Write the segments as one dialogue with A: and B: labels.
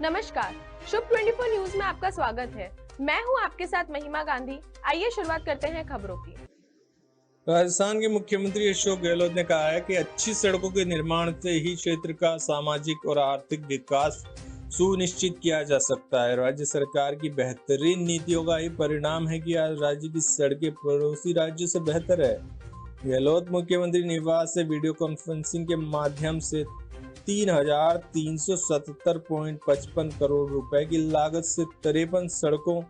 A: नमस्कार, शुभ 24 न्यूज में आपका स्वागत है। मैं हूं आपके साथ महिमा गांधी। आइए शुरुआत करते हैं खबरों की।
B: राजस्थान के मुख्यमंत्री अशोक गहलोत ने कहा है कि अच्छी सड़कों के निर्माण से ही क्षेत्र का सामाजिक और आर्थिक विकास सुनिश्चित किया जा सकता है। राज्य सरकार की बेहतरीन नीतियों का ही परिणाम है कि आज राज्य की सड़कें पड़ोसी राज्यों से बेहतर है। गहलोत मुख्यमंत्री निवास से वीडियो कॉन्फ्रेंसिंग के माध्यम से 3,377.55 करोड़ रुपए की लागत से 53 सड़कों,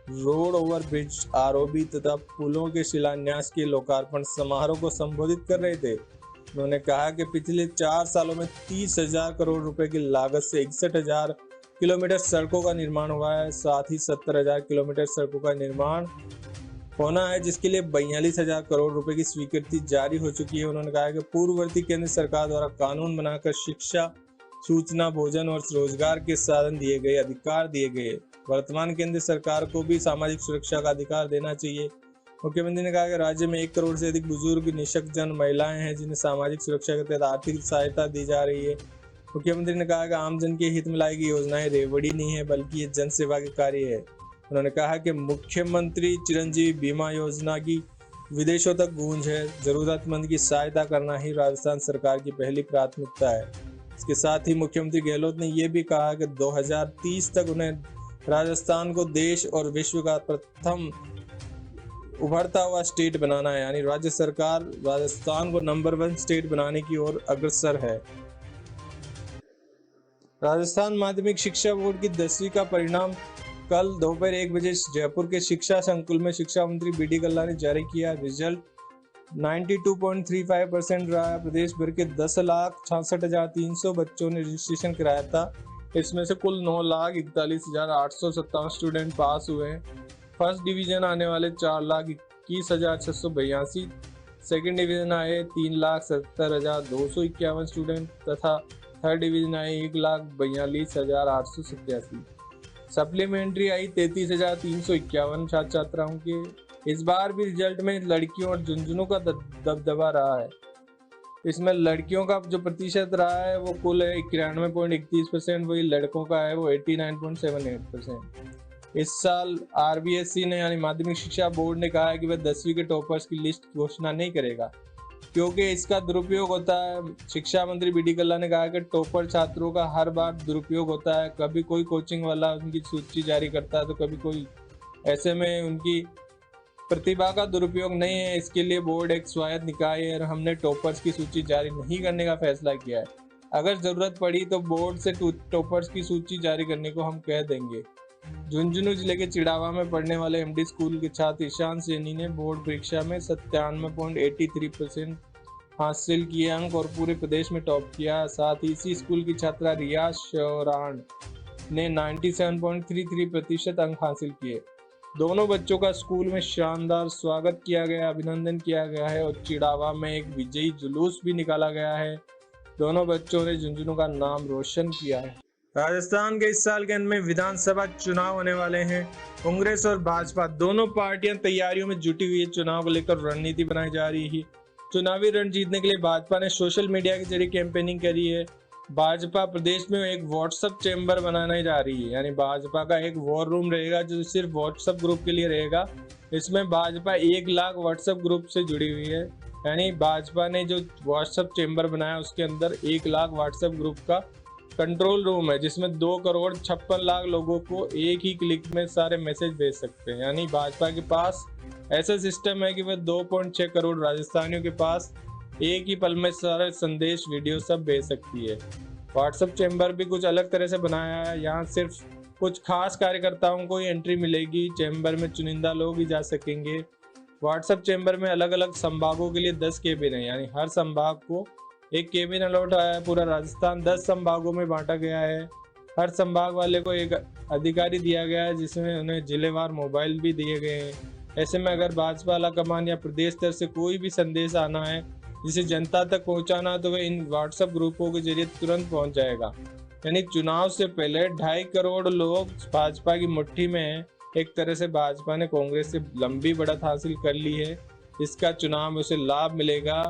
B: रोड ओवरब्रिज, आरओबी तथा पुलों के शिलान्यास के लोकार्पण समारोह को संबोधित कर रहे थे। उन्होंने कहा कि पिछले 4 सालों में 30,000 करोड़ रुपए की लागत से 61,000 किलोमीटर सड़कों का निर्माण हुआ है। साथ ही 70,000 किलोमीटर सड़कों का निर्माण होना है, जिसके लिए 42,000 करोड़ रुपए की स्वीकृति जारी हो चुकी है। उन्होंने कहा कि पूर्ववर्ती केंद्र सरकार द्वारा कानून बनाकर शिक्षा, सूचना, भोजन और रोजगार के साधन दिए गए, अधिकार दिए गए। वर्तमान केंद्र सरकार को भी सामाजिक सुरक्षा का अधिकार देना चाहिए। मुख्यमंत्री ने कहा कि राज्य में 1 करोड़ से अधिक बुजुर्ग, निःशक्तजन, महिलाएं हैं जिन्हें सामाजिक सुरक्षा के तहत आर्थिक सहायता दी जा रही है। मुख्यमंत्री ने कहा कि आमजन के हित में लाई गई योजनाएं रेवड़ी नहीं है, बल्कि ये जन सेवा के कार्य है। उन्होंने कहा कि मुख्यमंत्री चिरंजीवी बीमा योजना की विदेशों तक गूंज है। जरूरतमंद की सहायता करना ही राजस्थान सरकार की पहली प्राथमिकता है। इसके साथ ही मुख्यमंत्री गहलोत ने यह भी कहा कि 2030 तक उन्हें राजस्थान को देश और विश्व का प्रथम उभरता हुआ स्टेट बनाना है, यानी राज्य सरकार राजस्थान को नंबर 1 स्टेट बनाने की ओर अग्रसर है। राजस्थान माध्यमिक शिक्षा बोर्ड की 10वीं का परिणाम कल दोपहर 1 बजे जयपुर के शिक्षा संकुल में शिक्षा मंत्री बी.डी. कल्ला ने जारी किया। रिजल्ट 92.35% रहा। प्रदेश भर के 10,66,300 बच्चों ने रजिस्ट्रेशन कराया था। इसमें से कुल 9,41,857 स्टूडेंट पास हुए हैं। फर्स्ट डिवीजन आने वाले 4,21,682, सेकंड डिवीजन आए 3,70,251 स्टूडेंट तथा थर्ड डिवीजन आए 1,42,887। सप्लीमेंट्री आई 33,351 छात्र छात्राओं के। इस बार भी रिजल्ट में लड़कियों और झुंझुनों का दबदबा रहा है। इसमें लड़कियों का जो प्रतिशत रहा है वो कुल है 91.31%, वही लड़कों का है वो 89.78%। इस साल आरबीएसई ने यानी माध्यमिक शिक्षा बोर्ड ने कहा है कि वह 10वीं के टॉपर्स की लिस्ट घोषणा नहीं करेगा, क्योंकि इसका दुरुपयोग होता है। शिक्षा मंत्री बी.डी. कल्ला ने कहा कि टॉपर छात्रों का हर बार दुरुपयोग होता है। कभी कोई कोचिंग वाला उनकी सूची जारी करता है तो कभी कोई। ऐसे में उनकी प्रतिभा का दुरुपयोग नहीं है। इसके लिए बोर्ड एक स्वायत्त निकाय है और हमने टॉपर्स की सूची जारी नहीं करने का फैसला किया है। अगर जरूरत पड़ी तो बोर्ड से टॉपर्स की सूची जारी करने को हम कह देंगे। झुंझुनू जिले के चिड़ावा में पढ़ने वाले एमडी स्कूल के छात्र ईशान सैनी ने बोर्ड परीक्षा में 97.83% हासिल किए अंक और पूरे प्रदेश में टॉप किया। साथ ही इसी स्कूल की छात्रा रिया शौरान ने 97.33% अंक हासिल किए। दोनों बच्चों का स्कूल में शानदार स्वागत किया गया, अभिनंदन किया गया है और चिड़ावा में एक विजयी जुलूस भी निकाला गया है। दोनों बच्चों ने झुंझुनू का नाम रोशन किया है। राजस्थान के इस साल के अंत में विधानसभा चुनाव होने वाले हैं। कांग्रेस और भाजपा दोनों पार्टियां तैयारियों में जुटी हुई है। चुनाव को लेकर रणनीति बनाई जा रही है। चुनावी रण जीतने के लिए भाजपा ने सोशल मीडिया के जरिए कैंपेनिंग करी है। भाजपा प्रदेश में एक व्हाट्सएप चैम्बर बनाने जा रही है, यानी भाजपा का एक वॉर रूम रहेगा जो सिर्फ व्हाट्सएप ग्रुप के लिए रहेगा। इसमें भाजपा 1 लाख व्हाट्सएप ग्रुप से जुड़ी हुई है, यानी भाजपा ने जो व्हाट्सएप चैम्बर बनाया उसके अंदर 1 लाख व्हाट्सएप ग्रुप का कंट्रोल रूम है, जिसमें 2,56,00,000 लोगों को एक ही क्लिक में सारे मैसेज भेज सकते हैं। यानी भाजपा के पास ऐसा सिस्टम है कि वह 2.6 करोड़ राजस्थानियों के पास एक ही पल में सारे संदेश, वीडियो सब भेज सकती है। व्हाट्सएप चैम्बर भी कुछ अलग तरह से बनाया है। यहाँ सिर्फ कुछ खास कार्यकर्ताओं को ही एंट्री मिलेगी। चैम्बर में चुनिंदा लोग ही जा सकेंगे। व्हाट्सएप चैम्बर में अलग अलग संभागों के लिए 10 केबिन है, यानी हर संभाग को एक केबिन अलॉट आया है। पूरा राजस्थान 10 संभागों में बांटा गया है। हर संभाग वाले को एक अधिकारी दिया गया है, जिसमें उन्हें जिलेवार मोबाइल भी दिए गए हैं। ऐसे में अगर भाजपा आला कमान या प्रदेश स्तर से कोई भी संदेश आना है जिसे जनता तक पहुंचाना, तो वह इन व्हाट्सएप ग्रुपों के जरिए तुरंत पहुंच जाएगा। यानी चुनाव से पहले 2.5 करोड़ लोग भाजपा की मुट्ठी में है। एक तरह से भाजपा ने कांग्रेस से लंबी बढ़त हासिल कर ली है। इसका चुनाव में उसे लाभ मिलेगा।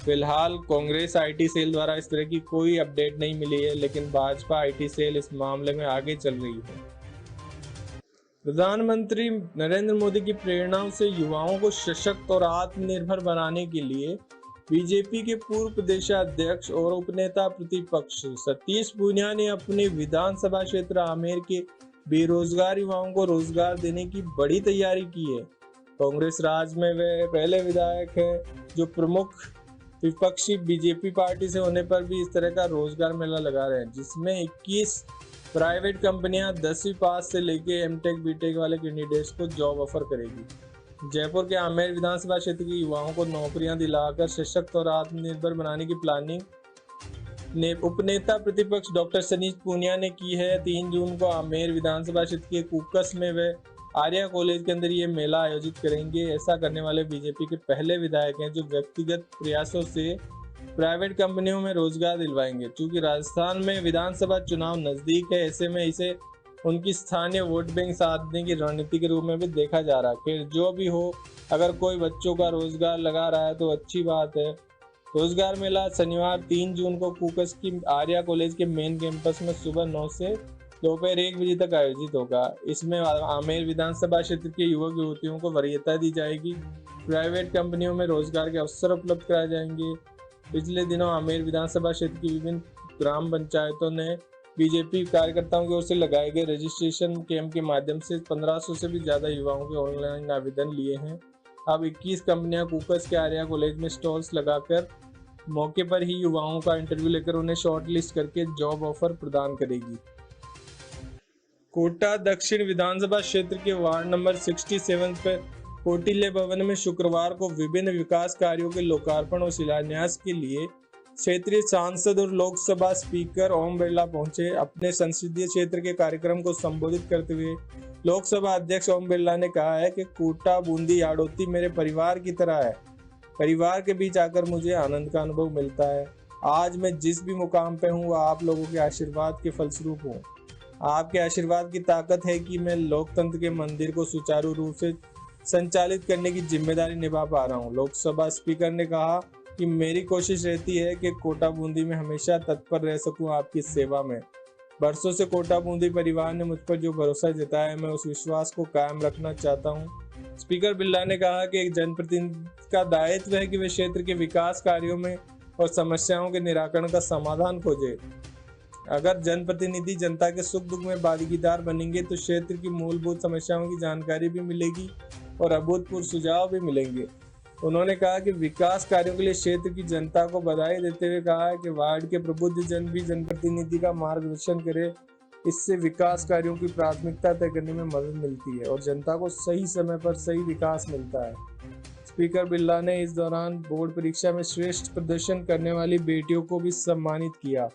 B: फिलहाल कांग्रेस आईटी सेल द्वारा इस तरह की कोई अपडेट नहीं मिली है, लेकिन भाजपा आईटी सेल इस मामले में आगे चल रही है। प्रधानमंत्री नरेंद्र मोदी की प्रेरणाओं से युवाओं को सशक्त और आत्मनिर्भर बनाने के लिए बीजेपी के पूर्व प्रदेशाध्यक्ष और उपनेता प्रतिपक्ष सतीश पूनिया ने अपने विधानसभा क्षेत्र आमेर के बेरोजगार युवाओं को रोजगार देने की बड़ी तैयारी की है। कांग्रेस राज में वे पहले विधायक हैं जो प्रमुख विपक्षी बीजेपी पार्टी से होने पर भी इस तरह का रोजगार मेला लगा रहे हैं, जिसमें 21 प्राइवेट कंपनियां 10वीं पास से लेके एमटेक बीटेक वाले कैंडिडेट्स को जॉब ऑफर करेगी। जयपुर के आमेर विधानसभा क्षेत्र के युवाओं को नौकरियां दिलाकर सशक्त और आत्मनिर्भर बनाने की प्लानिंग ने उपनेता प्रतिपक्ष डॉक्टर सतीश पूनिया ने की है। 3 जून को आमेर विधानसभा क्षेत्र के कुकस में वे आर्या कॉलेज के अंदर ये मेला आयोजित करेंगे। ऐसा करने वाले बीजेपी के पहले विधायक हैं जो व्यक्तिगत प्रयासों से प्राइवेट कंपनियों में रोजगार दिलवाएंगे। चूंकि राजस्थान में विधानसभा चुनाव नजदीक है, ऐसे में इसे उनकी स्थानीय वोट बैंक साधने की रणनीति के रूप में भी देखा जा रहा है। फिर जो भी हो, अगर कोई बच्चों का रोजगार लगा रहा है तो अच्छी बात है। रोजगार मेला शनिवार 3 जून को कुकस की आर्या कॉलेज के मेन कैंपस में सुबह 9 से दोपहर 1 बजे तक आयोजित होगा। इसमें आमेर विधानसभा क्षेत्र के युवक युवतियों को वरीयता दी जाएगी। प्राइवेट कंपनियों में रोजगार के अवसर उपलब्ध कराए जाएंगे। पिछले दिनों आमेर विधानसभा क्षेत्र की विभिन्न ग्राम पंचायतों ने बीजेपी कार्यकर्ताओं की ओर से लगाए गए रजिस्ट्रेशन कैंप के माध्यम से 1500 से भी ज्यादा युवाओं के ऑनलाइन आवेदन लिए हैं। अब 21 कंपनियां कुकस के आर्या कॉलेज में स्टॉल्स लगाकर मौके पर ही युवाओं का इंटरव्यू लेकर उन्हें शॉर्टलिस्ट करके जॉब ऑफर प्रदान करेगी। कोटा दक्षिण विधानसभा क्षेत्र के वार्ड नंबर 67 पर कोटिल्य भवन में शुक्रवार को विभिन्न विकास कार्यों के लोकार्पण और शिलान्यास के लिए क्षेत्रीय सांसद और लोकसभा स्पीकर ओम बिरला पहुंचे। अपने संसदीय क्षेत्र के कार्यक्रम को संबोधित करते हुए लोकसभा अध्यक्ष ओम बिरला ने कहा है कि कोटा बूंदी याडोती मेरे परिवार की तरह है। परिवार के बीच आकर मुझे आनंद का अनुभव मिलता है। आज मैं जिस भी मुकाम पे हूँ वह आप लोगों के आशीर्वाद के फलस्वरूप हूँ। आपके आशीर्वाद की ताकत है कि मैं लोकतंत्र के मंदिर को सुचारू रूप से संचालित करने की जिम्मेदारी निभा पा रहा हूँ। लोकसभा स्पीकर ने कहा कि मेरी कोशिश रहती है कि कोटा बूंदी में हमेशा तत्पर रह सकूं आपकी सेवा में। बरसों से कोटा बूंदी परिवार ने मुझ पर जो भरोसा जताया है, मैं उस विश्वास को कायम रखना चाहता हूं। स्पीकर बिरला ने कहा कि एक जनप्रतिनिधि का दायित्व है कि वे क्षेत्र के विकास कार्यों में और समस्याओं के निराकरण का समाधान खोजे। अगर जनप्रतिनिधि जनता के सुख दुख में भागीदार बनेंगे तो क्षेत्र की मूलभूत समस्याओं की जानकारी भी मिलेगी और अभूतपूर्व सुझाव भी मिलेंगे। उन्होंने कहा कि विकास कार्यों के लिए क्षेत्र की जनता को बधाई देते हुए कहा है कि वार्ड के प्रबुद्ध जन भी जनप्रतिनिधि का मार्गदर्शन करे। इससे विकास कार्यों की प्राथमिकता तय करने में मदद मिलती है और जनता को सही समय पर सही विकास मिलता है। स्पीकर बिरला ने इस दौरान बोर्ड परीक्षा में श्रेष्ठ प्रदर्शन करने वाली बेटियों को भी सम्मानित किया।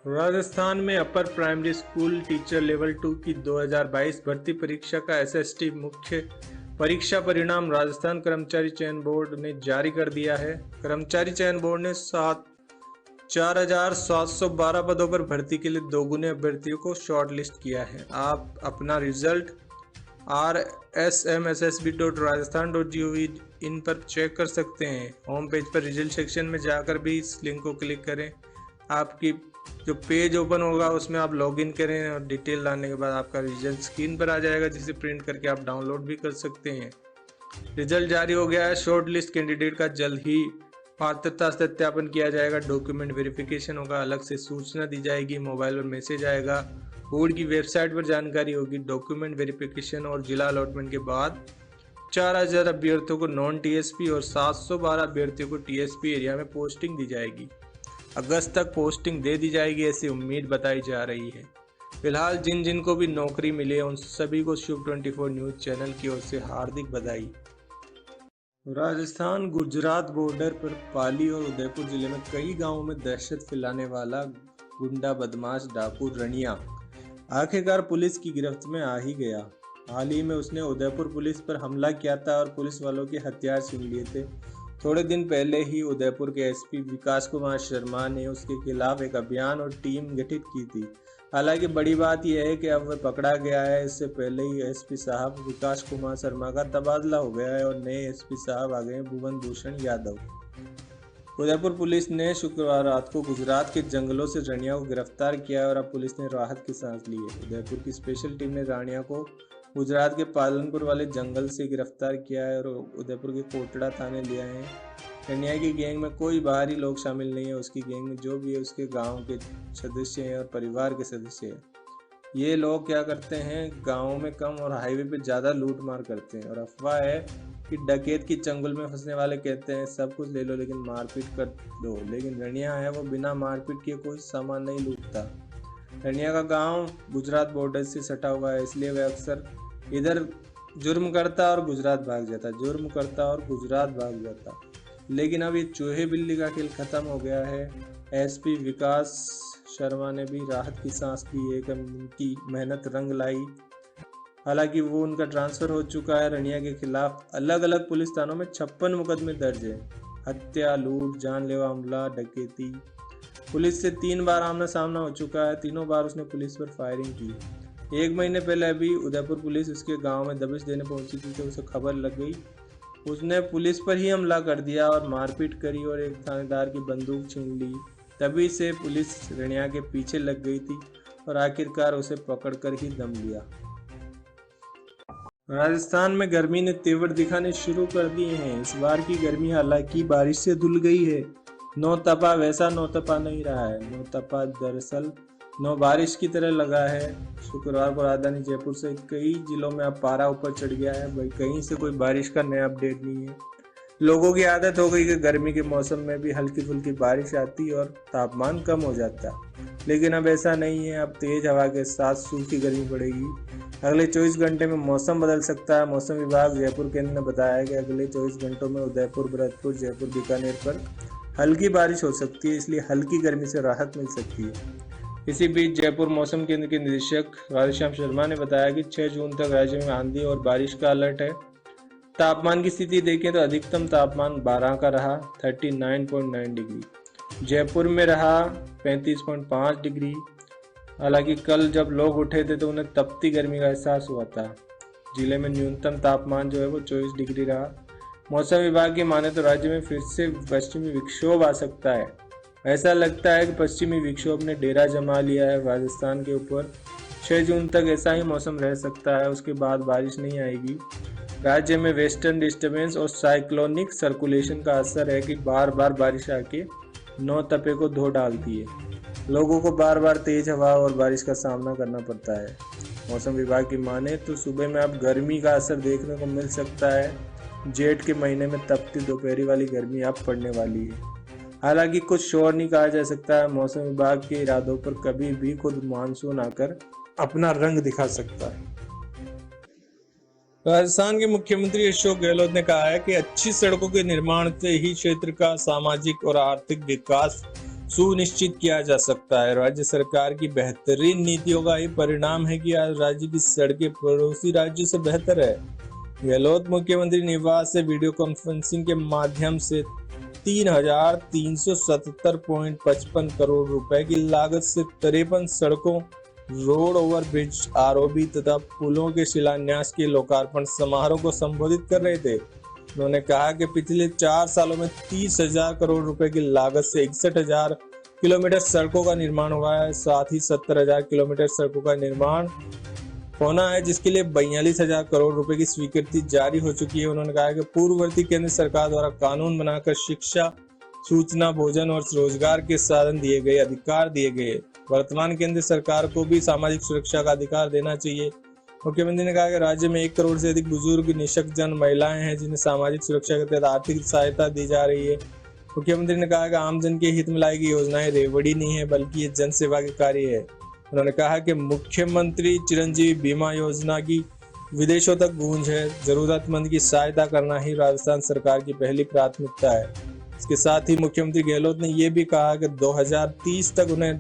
B: राजस्थान में upper primary school teacher level 2 की 2022 भर्ती परीक्षा का एसएसटी मुख्य परीक्षा परिणाम राजस्थान कर्मचारी चयन बोर्ड ने जारी कर दिया है। कर्मचारी चयन बोर्ड ने 4,712 पदों पर भर्ती के लिए 2 गुने अभ्यर्थियों को शॉर्टलिस्ट किया है। आप अपना रिजल्ट rsmssb.rajasthan.gov इन पर चेक कर सकते हैं। होम पेज पर रिजल्ट सेक्शन में जाकर भी इस लिंक को क्लिक करें। आपकी जो पेज ओपन होगा उसमें आप लॉगिन करें और डिटेल डालने के बाद आपका रिजल्ट स्क्रीन पर आ जाएगा, जिसे प्रिंट करके आप डाउनलोड भी कर सकते हैं। रिजल्ट जारी हो गया है। शॉर्ट लिस्ट कैंडिडेट का जल्द ही पात्रता सत्यापन किया जाएगा। डॉक्यूमेंट वेरिफिकेशन होगा, अलग से सूचना दी जाएगी, मोबाइल पर मैसेज आएगा, बोर्ड की वेबसाइट पर जानकारी होगी। डॉक्यूमेंट वेरिफिकेशन और जिला अलॉटमेंट के बाद 4000 अभ्यर्थियों को नॉन टीएसपी और 712 अभ्यर्थियों को टीएसपी एरिया में पोस्टिंग दी जाएगी। अगस्त तक पोस्टिंग दे दी जाएगी, ऐसी उम्मीद बताई जा रही है। फिलहाल जिन जिन को भी नौकरी मिली है उन सभी को शुभ 24 न्यूज चैनल की ओर से हार्दिक बधाई। राजस्थान गुजरात बॉर्डर पर पाली और उदयपुर जिले में कई गांवों में दहशत फैलाने वाला गुंडा बदमाश डाकू रनिया आखिरकार पुलिस की गिरफ्त में आ ही गया। हाल ही में उसने उदयपुर पुलिस पर हमला किया था और पुलिस वालों के हथियार छीन लिए थे। थोड़े दिन पहले ही उदयपुर के एसपी विकास कुमार शर्मा ने उसके खिलाफ एक अभियान और टीम गठित की थी। हालांकि बड़ी बात यह है कि अब वह पकड़ा गया है। इससे पहले ही एसपी साहब विकास कुमार शर्मा का तबादला हो गया है और नए एसपी साहब आ गए हैं भुवन भूषण यादव। उदयपुर पुलिस ने शुक्रवार रात को गुजरात के जंगलों से राणिया को गिरफ्तार किया और अब पुलिस ने राहत की सांस ली है। उदयपुर की स्पेशल टीम ने राणिया को गुजरात के पालनपुर वाले जंगल से गिरफ्तार किया है और उदयपुर के कोटड़ा थाने ले आए हैं। राणिया की गैंग में कोई बाहरी लोग शामिल नहीं है। उसकी गैंग में जो भी है उसके गांव के सदस्य हैं और परिवार के सदस्य हैं। ये लोग क्या करते हैं, गाँव में कम और हाईवे पे ज़्यादा लूट मार करते हैं। और अफवाह है कि डकैत की चंगुल में फंसने वाले कहते हैं सब कुछ ले लो लेकिन मारपीट कर दो, लेकिन राणिया है वो बिना मारपीट किए कोई सामान नहीं लूटता। राणिया का गांव गुजरात बॉर्डर से सटा हुआ है, इसलिए वह अक्सर इधर जुर्म करता और गुजरात भाग जाता, जुर्म करता और गुजरात भाग जाता। लेकिन अब ये चूहे बिल्ली का खेल खत्म हो गया है। एसपी विकास शर्मा ने भी राहत की सांस ली है, उनकी मेहनत रंग लाई। हालांकि वो उनका ट्रांसफर हो चुका है। राणिया के खिलाफ अलग अलग पुलिस थानों में 56 मुकदमे दर्ज है। हत्या, लूट, जानलेवा हमला, डकैती। पुलिस से 3 बार आमना सामना हो चुका है। तीनों बार उसने पुलिस पर फायरिंग की। 1 महीने पहले अभी उदयपुर पुलिस उसके गांव में दबिश देने पहुंची थी तो उसे खबर लग गई। उसने पुलिस पर ही हमला कर दिया और मारपीट करी और एक थानेदार की बंदूक छीन ली। तभी से पुलिस राणिया के पीछे लग गई थी और आखिरकार उसे पकड़कर ही दम लिया। राजस्थान में गर्मी ने तेवर दिखाने शुरू कर दिए हैं। इस बार की गर्मी हालांकि बारिश से धुल गई है। नौ तपा वैसा नौ तपा नहीं रहा है। नौ तपा दरअसल नौ बारिश की तरह लगा है। शुक्रवार को राजधानी जयपुर से कई जिलों में अब पारा ऊपर चढ़ गया है। भाई कहीं से कोई बारिश का नया अपडेट नहीं है। लोगों की आदत हो गई कि गर्मी के मौसम में भी हल्की फुल्की बारिश आती और तापमान कम हो जाता, लेकिन अब ऐसा नहीं है। अब तेज हवा के साथ सूखी गर्मी पड़ेगी। अगले 24 घंटे में मौसम बदल सकता है। मौसम विभाग जयपुर केंद्र ने बताया कि अगले 24 घंटों में उदयपुर, भरतपुर, जयपुर, बीकानेर पर हल्की बारिश हो सकती है, इसलिए हल्की गर्मी से राहत मिल सकती है। इसी बीच जयपुर मौसम केंद्र के निदेशक राधेश्याम शर्मा ने बताया कि 6 जून तक राज्य में आंधी और बारिश का अलर्ट है। तापमान की स्थिति देखें तो अधिकतम तापमान 12 का रहा 39.9 डिग्री। जयपुर में रहा 35.5 डिग्री। हालांकि कल जब लोग उठे थे तो उन्हें तपती गर्मी का एहसास हुआ था। जिले में न्यूनतम तापमान जो है वो 24 डिग्री रहा। मौसम विभाग की माने तो राज्य में फिर से पश्चिमी विक्षोभ आ सकता है। ऐसा लगता है कि पश्चिमी विक्षोभ ने डेरा जमा लिया है राजस्थान के ऊपर। 6 जून तक ऐसा ही मौसम रह सकता है, उसके बाद बारिश नहीं आएगी। राज्य में वेस्टर्न डिस्टर्बेंस और साइक्लोनिक सर्कुलेशन का असर है कि बार बार बारिश आके नौ तपे को धो डालती है। लोगों को बार बार तेज हवा और बारिश का सामना करना पड़ता है। मौसम विभाग की माने तो सुबह में अब गर्मी का असर देखने को मिल सकता है। जेठ के महीने में तपती दोपहरी वाली गर्मी अब पड़ने वाली है। हालांकि कुछ श्योर नहीं कहा जा सकता है। मौसम विभाग के इरादों पर कभी भी खुद मानसून आकर अपना रंग दिखा सकता है। राजस्थान के मुख्यमंत्री अशोक गहलोत ने कहा है कि अच्छी सड़कों के निर्माण से ही क्षेत्र का सामाजिक और आर्थिक विकास सुनिश्चित किया जा सकता है। राज्य सरकार की बेहतरीन नीतियों का ही परिणाम है कि आज राज्य की सड़कें पड़ोसी राज्यों से बेहतर है। गहलोत मुख्यमंत्री निवास से वीडियो कॉन्फ्रेंसिंग के माध्यम से 3,377.55 करोड़ रुपए की लागत से 53 सड़कों, रोड ओवर ब्रिज, आरओबी तथा पुलों के शिलान्यास के लोकार्पण समारोह को संबोधित कर रहे थे। उन्होंने कहा कि पिछले 4 सालों में 30,000 करोड़ रुपए की लागत से 61,000 किलोमीटर सड़कों का निर्माण हुआ है। साथ ही 70,000 किलोमीटर सड़कों का निर्माण होना है, जिसके लिए 42,000 करोड़ रुपए की स्वीकृति जारी हो चुकी है। उन्होंने कहा कि पूर्ववर्ती केंद्र सरकार द्वारा कानून बनाकर शिक्षा, सूचना, भोजन और रोजगार के साधन दिए गए, अधिकार दिए गए। वर्तमान केंद्र सरकार को भी सामाजिक सुरक्षा का अधिकार देना चाहिए। मुख्यमंत्री ने कहा कि राज्य में 1 करोड़ से अधिक बुजुर्ग, निशक्तजन, महिलाएं हैं जिन्हें सामाजिक सुरक्षा के तहत आर्थिक सहायता दी जा रही है। मुख्यमंत्री ने कहा कि आमजन के हित में लाई गई योजनाएं रेवड़ी नहीं है बल्कि ये जन सेवा के कार्य है। उन्होंने कहा कि मुख्यमंत्री चिरंजीवी बीमा योजना की विदेशों तक गूंज है। जरूरतमंद की सहायता करना ही राजस्थान सरकार की पहली प्राथमिकता है। इसके साथ ही मुख्यमंत्री गहलोत ने यह भी कहा कि 2030 तक उन्हें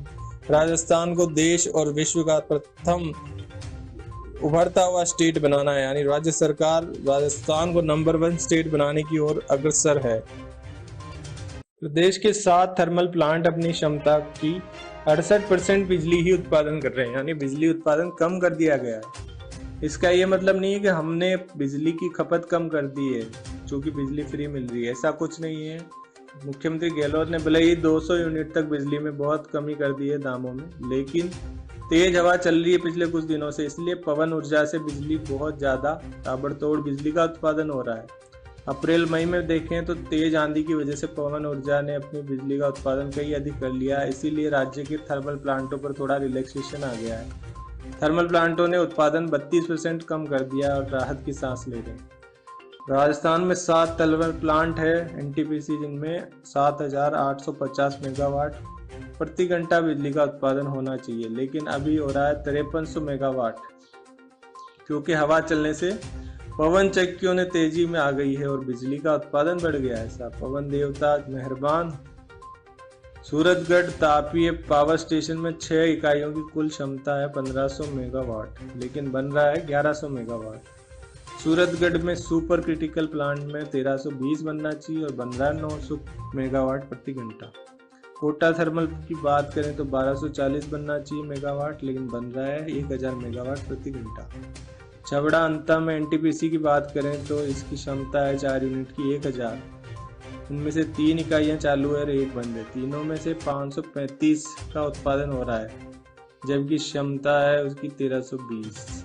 B: राजस्थान को देश और विश्व का प्रथम उभरता हुआ स्टेट बनाना है, यानी राज्य सरकार राजस्थान को नंबर 1 स्टेट बनाने की ओर अग्रसर है। प्रदेश के 7 थर्मल प्लांट अपनी क्षमता की 68% बिजली ही उत्पादन कर रहे हैं, यानी बिजली उत्पादन कम कर दिया गया है। इसका ये मतलब नहीं है कि हमने बिजली की खपत कम कर दी है क्योंकि बिजली फ्री मिल रही है, ऐसा कुछ नहीं है। मुख्यमंत्री गहलोत ने भले ही 200 यूनिट तक बिजली में बहुत कमी कर दी है दामों में, लेकिन तेज हवा चल रही है पिछले कुछ दिनों से, इसलिए पवन ऊर्जा से बिजली बहुत ज़्यादा ताबड़तोड़ बिजली का उत्पादन हो रहा है। अप्रैल मई में देखें तो तेज आंधी की वजह से पवन ऊर्जा ने अपनी बिजली का उत्पादन कई अधिक कर लिया है, इसीलिए राज्य के थर्मल प्लांटों पर थोड़ा रिलैक्सेशन आ गया है। थर्मल प्लांटों ने उत्पादन 32% कम कर दिया और राहत की सांस ले रहे हैं। राजस्थान में 7 थर्मल प्लांट है एनटीपीसी, जिनमें 7,850 मेगावाट प्रति घंटा बिजली का उत्पादन होना चाहिए, लेकिन अभी हो रहा है 5300 मेगावाट, क्योंकि हवा चलने से पवन चक्कियों ने तेजी में आ गई है और बिजली का उत्पादन बढ़ गया है। ऐसा पवन देवता मेहरबान। सूरतगढ़ तापीय पावर स्टेशन में 6 इकाइयों की कुल क्षमता है 1500 मेगावाट, लेकिन बन रहा है 1100 मेगावाट। सूरतगढ़ में सुपर क्रिटिकल प्लांट में 1320 बनना चाहिए और बन रहा है 900 मेगावाट प्रति घंटा। कोटा थर्मल की बात करें तो 1240 बनना चाहिए मेगावाट, लेकिन बन रहा है 1000 मेगावाट प्रति घंटा। छबड़ा अंता में एनटीपीसी की बात करें तो इसकी क्षमता है 4 यूनिट की 1000, उनमें से 3 इकाइयां चालू है और 1 बंद है। तीनों में से 535 का उत्पादन हो रहा है, जबकि क्षमता है उसकी 1320,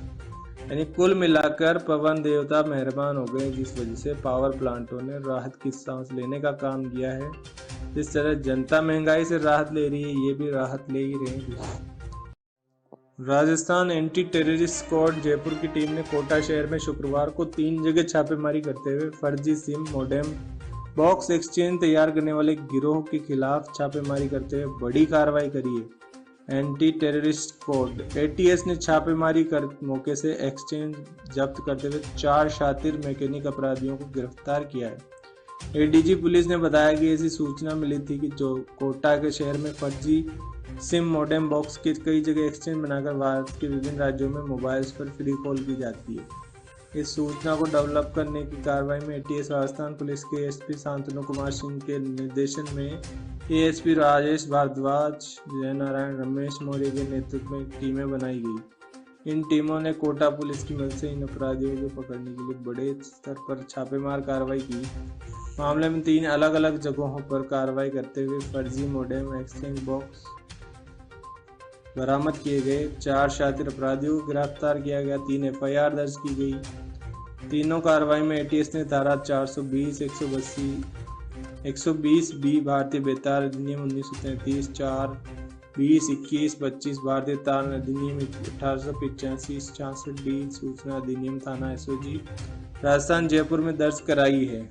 B: यानी कुल मिलाकर पवन देवता मेहरबान हो गए, जिस वजह से पावर प्लांटों ने राहत की सांस लेने का काम किया है। जिस तरह जनता महंगाई से राहत ले रही है, ये भी राहत ले ही रहे हैं। Rajasthan anti terrorist squad Jaipur की टीम ने कोटा शहर में शुक्रवार को 3 जगह छापेमारी करते हुए फर्जी सिम मोडेम बॉक्स एक्सचेंज तैयार करने वाले गिरोह के खिलाफ छापेमारी करते हुए बड़ी कार्रवाई करी है। एंटी टेररिस्ट स्क्वाड एटीएस ने छापेमारी कर मौके से एक्सचेंज जब्त करते हुए 4 शातिर मैकेनिक अपराधियों को गिरफ्तार किया है। एडीजी पुलिस ने बताया कि ऐसी सूचना मिली थी कि जो कोटा के शहर में फर्जी सिम मोडेम बॉक्स के कई जगह एक्सचेंज बनाकर भारत के विभिन्न राज्यों में मोबाइल्स पर फ्री कॉल की जाती है। इस सूचना को डेवलप करने की कार्रवाई में एटीएस राजस्थान पुलिस के एसपी शांतनु कुमार सिंह के निर्देशन में एएसपी राजेश भारद्वाज, जय नारायण, रमेश मौर्य के नेतृत्व में टीमें बनाई गई। इन टीमों ने कोटा पुलिस की मदद से इन अपराधियों को पकड़ने के लिए बड़े स्तर पर छापेमार कार्रवाई की। मामले में 3 अलग अलग जगहों पर कार्रवाई करते हुए फर्जी मोडेम एक्सचेंज बॉक्स बरामद किए गए। 4 शातिर अपराधियों को गिरफ्तार किया गया। 3 एफआईआर दर्ज की गई। तीनों कार्रवाई में एटीएस ने धारा 420, 120 बी भारतीय बेतार अधिनियम 1933, 4, 20, 21, 25 भारतीय तार अधिनियम 1885, 66 डी सूचना अधिनियम थाना एसओजी राजस्थान जयपुर में दर्ज कराई है।